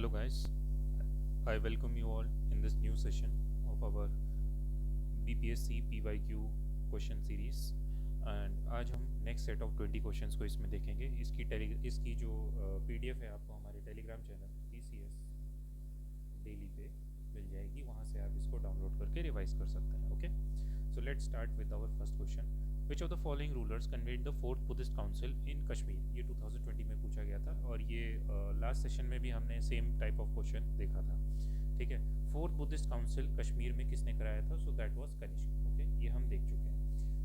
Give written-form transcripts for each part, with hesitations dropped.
Hello guys, I welcome you all in this new session of our BPSC PYQ question series and आज हम next set of 20 questions को इसमें देखेंगे। इसकी जो पीडीएफ है आपको हमारे टेलीग्राम चैनल TCS डेली पे मिल जाएगी, वहाँ से आप इसको डाउनलोड करके रिवाइज कर सकते हैं। Okay, so let's start with our first question. Which of the following rulers convened the fourth Buddhist council in Kashmir? ये 2020 में पूछा गया था और ये लास्ट सेशन में भी हमने सेम टाइप ऑफ क्वेश्चन देखा था। ठीक है, फोर्थ बुद्धिस्ट काउंसिल कश्मीर में किसने कराया था? So that was Kanishka. Okay, ये हम देख चुके हैं।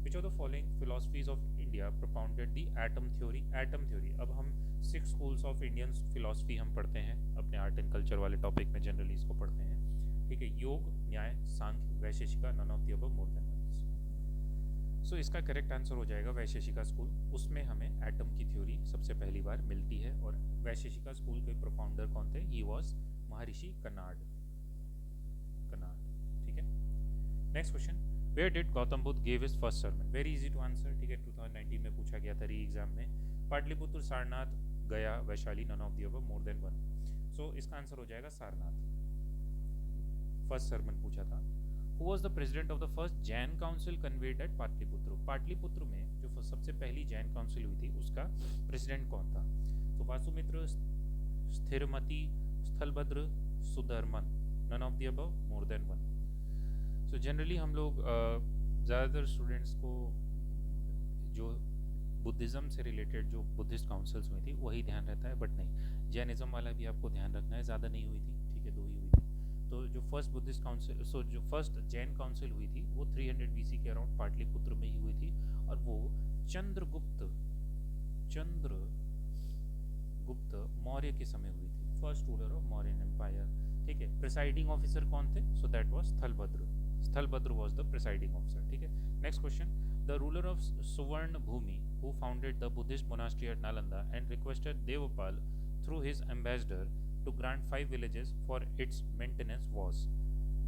Which of the following philosophies of India propounded the atom theory? Atom theory, अब हम 6 स्कूल्स ऑफ इंडियन फिलोसफी हम पढ़ते हैं अपने आर्ट एंड कल्चर वाले टॉपिक में, जनरली इसको पढ़ते हैं। ठीक है, Yoga, Nyaya, Samkhya, Vaisheshika, none of the above, more than one. So इसका करेक्ट आंसर हो जाएगा वैशेषिका स्कूल। उसमें हमें एटम की थ्योरी सबसे पहली बार मिलती है और वैशेषिका स्कूल के प्रोफाउंडर कौन थे? He was Maharishi Kanad. ठीक है, next question. Where did Gautam Buddha give his first sermon? Very easy to answer. ठीक है, 2019 में पूछा गया था री एग्जाम में। Pataliputra, Sarnath, Gaya, Vaishali, none of the above, more than one. So इसका आंसर हो जाएगा सारनाथ। फर्स्ट सर्मन पूछा था। Who was the president of the first Jain council convened at Pataliputra? Pataliputra में जो सबसे पहली जैन काउंसिल हुई थी उसका प्रेसिडेंट कौन था? तो Vasumitra, Sthiramati, Sthulabhadra, Sudharman, none of the above, more than one. So generally हम लोग ज़्यादातर स्टूडेंट्स को जो बुद्धिज़्म से रिलेटेड जो बुद्धिस्ट काउंसिल्स हुई थी वही ध्यान रहता है, बट नहीं, जैनिज़्म वाला भी आपको ध्यान रखना है। ज़्यादा नहीं हुई थी, ठीक है, 2 ही हुई थी। तो जो फर्स्ट बुद्धिस्ट काउंसिल, जो फर्स्ट जैन काउंसिल हुई थी वो 300 BC के अराउंड पाटलिपुत्र में ही हुई थी और वो चंद्रगुप्त मौर्य के समय हुई थी, first ruler of Mauryan empire. ठीक है, प्रिसाइडिंग ऑफिसर कौन थे? So that was Sthulabhadra was the presiding officer. ठीक है, next question. The ruler of Suvarna Bhumi who founded the Buddhist monastery at Nalanda and requested Devapala through his ambassador to grant 5 villages for its maintenance was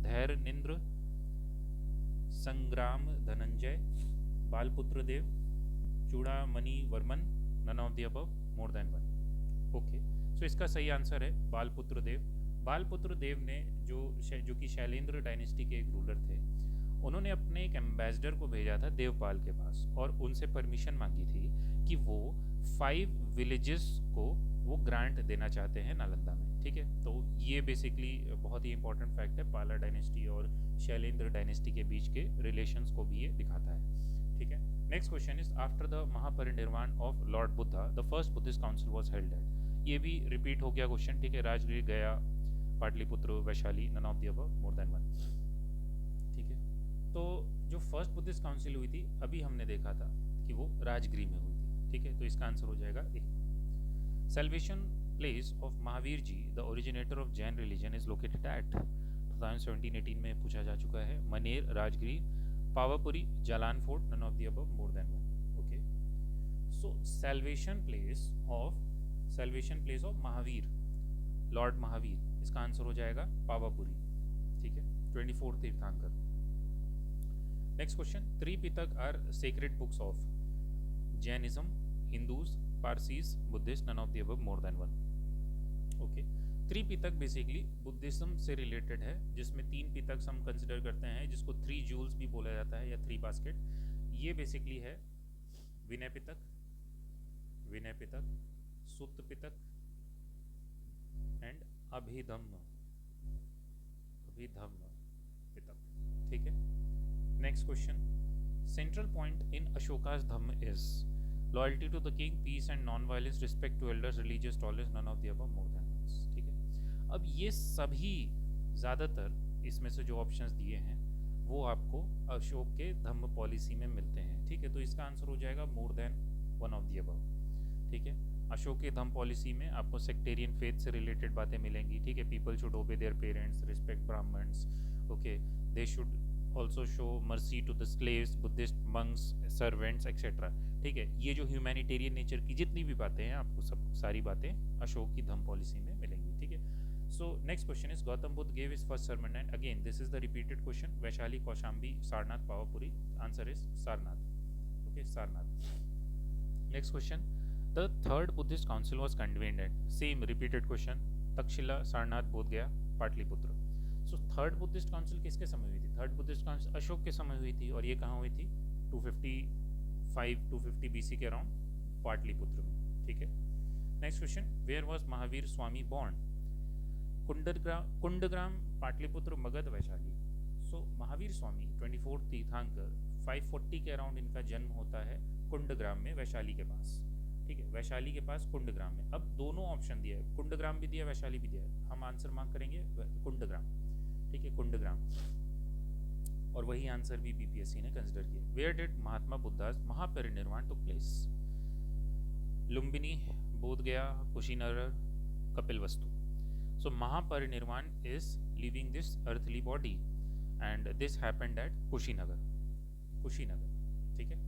Dhairyendra, Sangrama Dhananjaya, Balaputra Deva, Chudamani Varman, none of the above, more than one. Okay, so इसका सही answer है बालपुत्र देव। बालपुत्र देव ने जो कि Shailendra dynasty के एक ruler थे, उन्होंने अपने एक एम्बेसडर को भेजा था देवपाल के पास और उनसे परमिशन मांगी थी कि वो 5 विलेजेस को वो ग्रांट देना चाहते हैं नालंदा में। ठीक है, तो ये बेसिकली बहुत ही इंपॉर्टेंट फैक्ट है, पाला डायनेस्टी और शैलेंद्र डायनेस्टी के बीच के रिलेशंस को भी ये दिखाता है। ठीक है, next question is after the Mahaparinirvan of Lord Buddha the first Buddhist council was held eight? ये भी रिपीट हो गया क्वेश्चन। ठीक है, Rajgir, Gaya, Pataliputra, Vaishali, none of the above, more than one. ठीक है, तो जो फर्स्ट बुद्धिस्ट काउंसिल हुई थी अभी हमने देखा था कि वो राजगीर में हुई थी। ठीक है, तो इसका आंसर हो जाएगा ए। Salvation place of Mahavir ji, the originator of Jain religion, is located at 2017-18 में पूछा जा चुका है। Maner, Rajgir, Pawapuri, Jalan fort, none of the above, more than one. Okay, so salvation place of Mahavir, lord Mahavir, इसका आंसर हो जाएगा पावापुरी। ठीक है, 24 Tirthankar. Next question. Tripitak are sacred books of Jainism, Hindus, Parsis, Buddhist, none of the above, more than one. Okay, Tripitak basically Buddhism से related है, जिसमें 3 पिटक हम consider करते हैं, जिसको 3 जूल्स भी बोला जाता है या 3 बास्केट। ये बेसिकली है विनय पिटक, सुत्त पिटक एंड अभिधम्म पिटक। ठीक है, next question. Central point in Ashoka's dhamma is loyalty to the king, peace and non violence, respect to elders, religious tolerance, none of the above, more than once. ठीक है, अब ये सभी ज़्यादातर इसमें से जो ऑप्शंस दिए हैं वो आपको अशोक के धम्म पॉलिसी में मिलते हैं। ठीक है, तो इसका आंसर हो जाएगा मोर than one of the above. ठीक है, अशोक के धम्म पॉलिसी में आपको सेक्टेरियन फेथ से रिलेटेड बातें मिलेंगी। ठीक है, people should obey their parents, respect Brahmins, okay, they should also show mercy to the slaves, Buddhist monks, servants, etc. ठीक है, ये जो ह्यूमैनिटेरियन नेचर की जितनी भी बातें हैं आपको सब सारी बातें अशोक की धम्म पॉलिसी में मिलेंगी। ठीक है, so next question is Gautam Buddha gave his first sermon and again this is the repeated question, Vaishali, Kaushambi, Sarnath, Pawapuri. Answer is Sarnath. Okay, Sarnath. Next question. The third Buddhist council was convened at, same repeated question, Takshashila, Sarnath, Bodhgaya, Pataliputra. So third Buddhist council किसके समय हुई थी? Third Buddhist council Ashok के समय हुई थी, और ये कहाँ हुई थी? 250 BC के अराउंड पाटलिपुत्र में। ठीक है, next question, where was Mahavir Swami born? Kundagram, Pataliputra, Magadh, Vaishali. So Mahavir Swami 24 tirthankar 540 के अराउंड इनका जन्म होता है कुंडग्राम में, वैशाली के पास। ठीक है, वैशाली के पास कुंडग्राम में। अब दोनों ऑप्शन दिया है, कुंडग्राम भी दिया है, वैशाली भी दिया है, हम आंसर मार्क करेंगे कुंडग्राम। ठीक है, कुंडग्राम, और वही आंसर भी बीपीएससी ने कंसिडर किया। Where did Mahatma Buddha's Mahaparinirvana took place? Lumbini, Bodhgaya, Kushinagar, Kapilvastu. So Mahaparinirvana is leaving this earthly body and this happened at Kushinagar. ठीक है,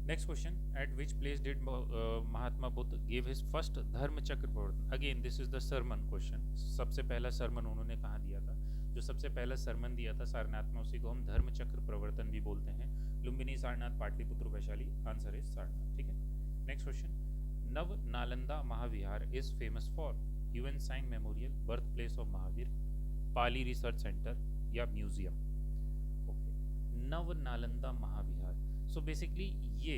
next question, at which place did Mahatma Buddha give his first Dharma Chakra Pravartan? Again this is the sermon question. सबसे पहला सरमन उन्होंने कहाँ दिया था? जो सबसे पहला सरमन दिया था सारनाथ में, उसी को हम धर्म चक्र प्रवर्तन भी बोलते हैं। लुम्बिनी, सारनाथ, पाटलिपुत्र, वैशाली। Answer is Sarnath. ठीक है, next question, Nav Nalanda Mahavihara is famous for? Hiuen Tsang memorial, birth place of Mahavir, Pali research centre, या म्यूजियम? ओके, नव नालंदा महाविहार, सो बेसिकली ये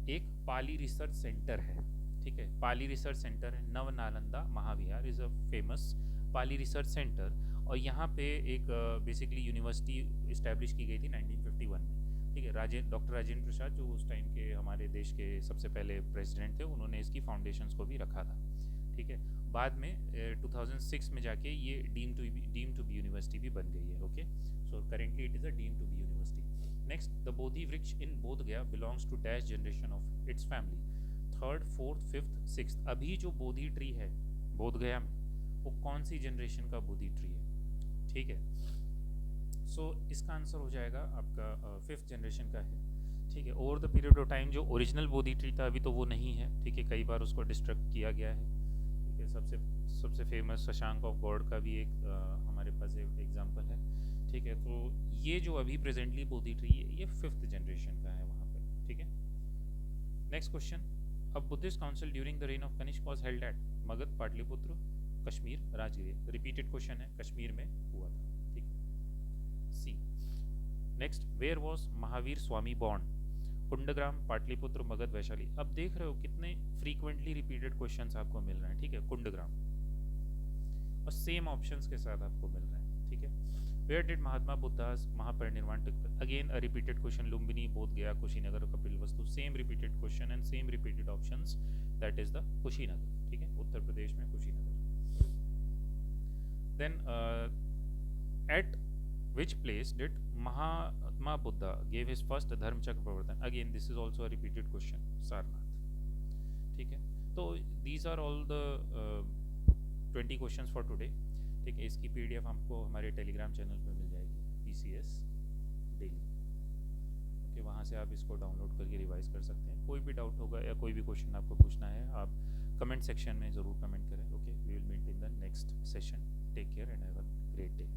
एक पाली रिसर्च सेंटर है। ठीक है, पाली रिसर्च सेंटर है। Nav Nalanda Mahavihara is a famous Pali research centre, और यहाँ पे एक बेसिकली यूनिवर्सिटी इस्टेब्लिश की गई थी 1951 में। ठीक है, डॉक्टर राजेंद्र प्रसाद जो उस टाइम के हमारे देश के सबसे पहले प्रेसिडेंट थे, उन्होंने इसकी फाउंडेशंस को भी रखा था। ठीक है, बाद में 2006 में जाके ये डीम टू बी यूनिवर्सिटी भी बन गई है। Okay, so currently it is a deem to be university. Next, the Bodhi Vriksha in Bodhgaya belongs to dash generation of its family? Third, fourth, fifth, sixth. अभी जो बोधि ट्री है बोधगया में, वो कौन सी जनरेशन का बोधि ट्री है? ठीक है, सो इसका आंसर हो जाएगा आपका फिफ्थ जनरेशन का है। ठीक है, over the period of time जो ओरिजिनल बोधि ट्री था अभी तो वो नहीं है। ठीक है, कई बार उसको डिस्ट्रक्ट किया गया है। ठीक है, सबसे फेमस शशांक ऑफ गॉड का भी एक हमारे पास एक एग्जाम्पल है। ठीक है, तो ये जो अभी प्रेजेंटली बोधि ट्री है ये फिफ्थ जनरेशन का है वहाँ पर। ठीक है, नेक्स्ट क्वेश्चन, अब Buddhist council during the reign of Kanishka was held at? Magadh, Pataliputra, Kashmir, Rajgir. Repeated question है, कश्मीर में हुआ था। ठीक, C. Next, where was Mahavir Swami born? Kundagram, Pataliputra, Magadh, Vaishali. अब देख रहे हो कितने फ्रीक्वेंटली रिपीटेड क्वेश्चंस आपको मिल रहे हैं। ठीक है, कुंडग्राम, और सेम ऑप्शंस के साथ आपको मिल रहे हैं। ठीक है, where did Mahatma Buddha's Mahaparinirvana took place? Again a repeated question, Lumbini, Bodhgaya, Kushinagar, Kapilvastu. Same repeated question and same repeated options, that is the Kushinagar. ठीक है, उत्तर प्रदेश में Kushinagar. Then at which place did Mahatma Buddha gave his first धर्म चक्र प्रवर्तन? Again this is also a repeated question, Sarnath. ठीक है, तो these are all the 20 questions for today। ठीक है, इसकी PDF आपको हमारे टेलीग्राम चैनल पे मिल जाएगी, PCS डेली। ओके, वहाँ से आप इसको डाउनलोड करके रिवाइज कर सकते हैं। कोई भी डाउट होगा या कोई भी क्वेश्चन आपको पूछना है, आप कमेंट सेक्शन में ज़रूर कमेंट करें। Okay, we will meet in the next session. Take care and have a great day.